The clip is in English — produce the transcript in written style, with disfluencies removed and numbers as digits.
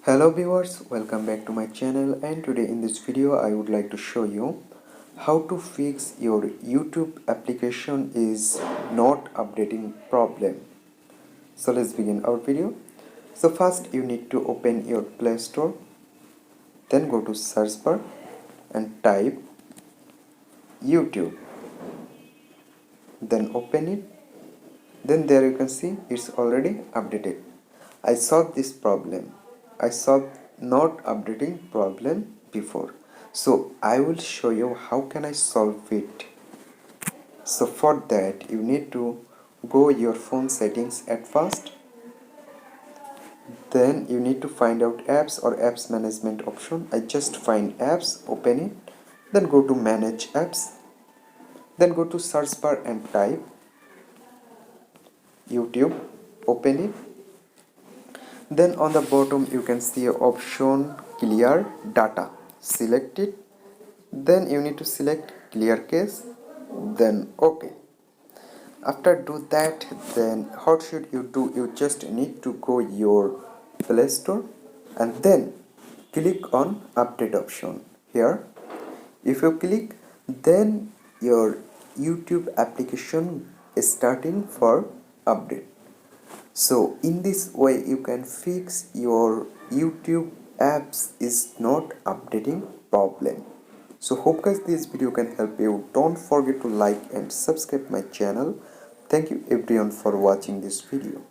Hello viewers, welcome back to my channel, and today in this video I would like to show you how to fix your YouTube application is not updating problem. So let's begin our video. So first you need to open your Play Store, then go to search bar and type YouTube, then open it. Then there you can see it's already updated. I solved this problem. I solved not updating problem before. So I will show you how can I solve it. So for that you need to go your phone settings at first. Then you need to find out apps or apps management option. I just find apps, open it. Then go to manage apps. Then go to search bar and type YouTube, open it. Then on the bottom you can see option clear data, select it. Then you need to select clear case, then OK. After do that, then what should you do? You just need to go your Play Store and then click on update option here. If you click, then your YouTube application is starting for update. So in this way you can fix your YouTube apps is not updating problem. So hope guys this video can help you. Don't forget to like and subscribe my channel. Thank you everyone for watching this video.